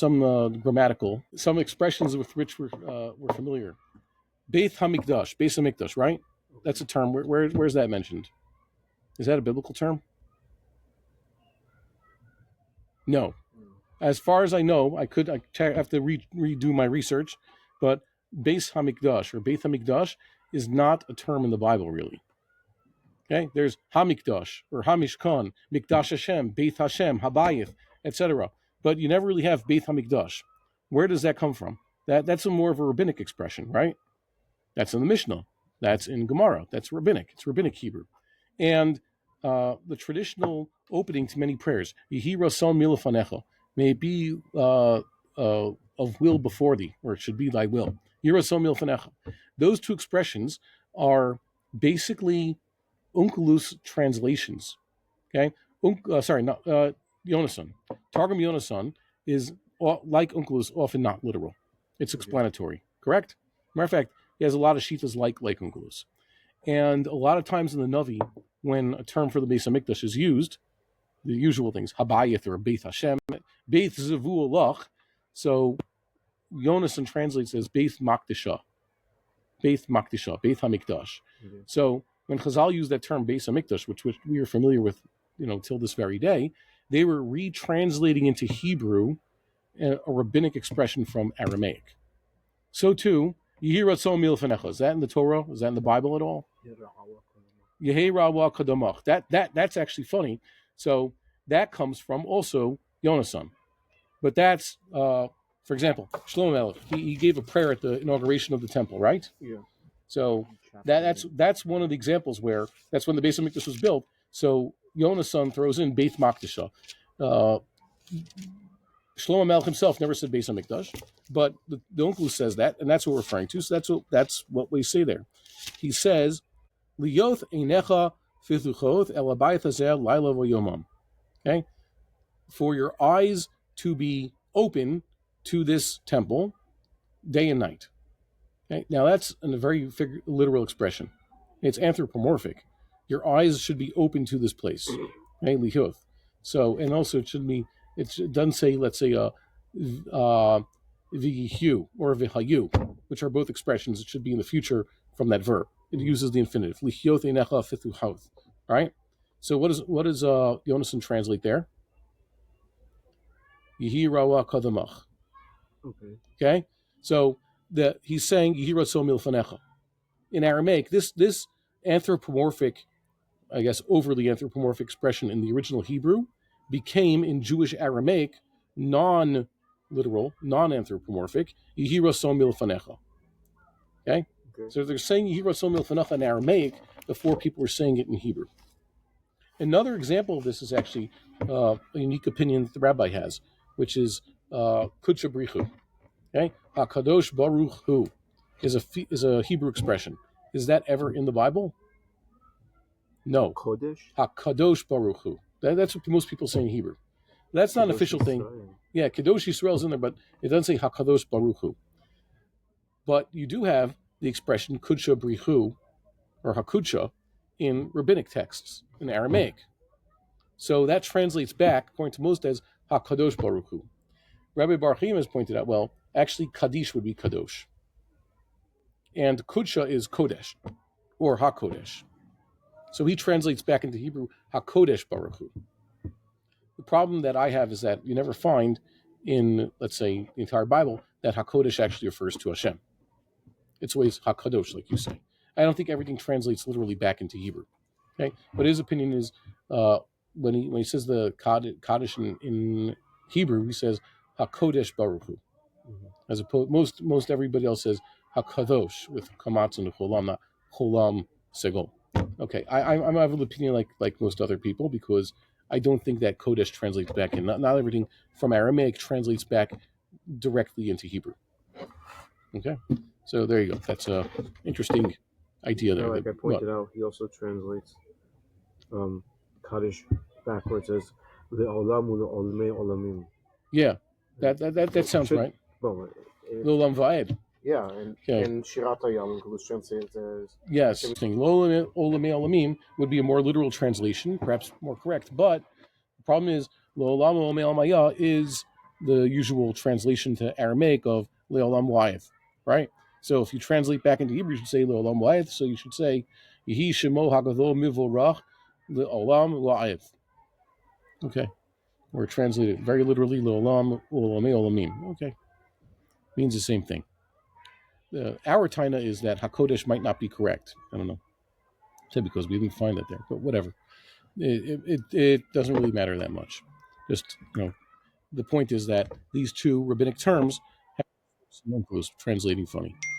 grammatical, some expressions with which we're familiar. Beth HaMikdash, right? That's a term. Where's that mentioned? Is that a biblical term? No. As far as I know, I have to redo my research, but Beis HaMikdash or Beth HaMikdash is not a term in the Bible, really. Okay, there's HaMikdash or HaMishkan, Mikdash Hashem, Beth Hashem, Habayith, etc. But you never really have Beth HaMikdash. Where does that come from? That's more of a rabbinic expression, right? That's in the Mishnah. That's in Gemara. That's rabbinic. It's rabbinic Hebrew. And the traditional opening to many prayers, Yehi Rason Milafanecha, may it be of will before thee, or it should be thy will. Yehi Rason Milafanecha. Those two expressions are basically Onkelos translations. Okay? Yonason. Targum Yonason is, like Onkelos, often not literal. It's explanatory. Correct? Matter of fact, he has a lot of shitas like Onkelos. And a lot of times in the Navi, when a term for the Beis HaMikdash is used, the usual things, Habayith or Beth Hashem, Beth Zavu Alach, so Yonason translates as Beth Makdisha, Beth HaMikdash. Mm-hmm. So when Chazal used that term Beis HaMikdash, which we are familiar with, till this very day, they were retranslating into Hebrew a rabbinic expression from Aramaic. So too, Yehi Ratzon Milfanecha. Is that in the Torah? Is that in the Bible at all? Yehi Rawa Kadamach. That's actually funny. So that comes from also Yonason. But that's, for example, Shlomo Melech. He gave a prayer at the inauguration of the temple, right? Yeah. So that's one of the examples where that's when the Beis HaMikdash was built. So Yonason throws in Beit Makdisha. Shlomo Melech himself never said Beis HaMikdash, but the Onkelos says that, and that's what we're referring to. So that's what we say there. He says, "Liyoth einecha fituchot el habayit hazeh laila v'yomam." Okay, for your eyes to be open to this temple day and night. Okay, now that's a very literal expression. It's anthropomorphic. Your eyes should be open to this place. Okay, liyoth. So, and also it should be. It doesn't say, let's say, vihu or vihayu, which are both expressions. It should be in the future from that verb. It uses the infinitive. Lichyoth einecha fituchot. Right? So what does Yonason translate there? Yehi rawa kadamach. Okay? So he's saying Yehi ratzon milfanecha. In Aramaic, this anthropomorphic, I guess overly anthropomorphic expression in the original Hebrew became in Jewish Aramaic non-literal, non-anthropomorphic, Yehi ratzon milfanecha. Okay? So they're saying Yehi ratzon milfanecha in Aramaic before people were saying it in Hebrew. Another example of this is actually a unique opinion that the rabbi has, which is Kudsha Brichu. Okay? HaKadosh Baruch Hu is a Hebrew expression. Is that ever in the Bible? No. Kodesh? HaKadosh Baruch Hu. That's what most people say in Hebrew. That's not an official thing. Yeah, Kadosh Yisrael is in there, but it doesn't say HaKadosh Baruch Hu. But you do have the expression Kudsha Brichu, or HaKudsha, in rabbinic texts, in Aramaic. So that translates back, according to most, as HaKadosh Baruch Hu. Rabbi Bar Chaim has pointed out, well, actually Kaddish would be Kadosh. And Kudsha is Kodesh, or HaKodesh. So he translates back into Hebrew, HaKodesh Baruch Hu. The problem that I have is that you never find in, let's say, the entire Bible, that HaKodesh actually refers to Hashem. It's always HaKadosh, like you say. I don't think everything translates literally back into Hebrew. Okay, but his opinion is when he says the Kaddish in Hebrew, he says HaKodesh Baruch Hu. As opposed, most everybody else says HaKadosh with Kamatz and Cholam, not Cholam Segol. Okay, I have an opinion like most other people because I don't think that Kodesh translates back in. Not everything from Aramaic translates back directly into Hebrew. Okay, so there you go. That's an interesting idea there. Like I pointed out, he also translates Kaddish backwards as Le'olam u'le'olmei olamim. Yeah, that sounds right. Le'olam va'ed. Yeah, and Shirat HaYam was translated as... Yes, Le'olam olamim would be a more literal translation, perhaps more correct, but the problem is Le'olam olamei olamaya is the usual translation to Aramaic of Leolam Wyeth, right? So if you translate back into Hebrew, you should say Leolam Wyeth. So you should say Yehi Shemo Hagadol Mivorach Leolam Wyeth. Okay, or translated very literally Leolam Olamei Olamim. Okay, means the same thing. Our taina is that Hakodesh might not be correct. I don't know, because we didn't find it there, but whatever. It doesn't really matter that much. Just the point is that these two rabbinic terms have translating funny.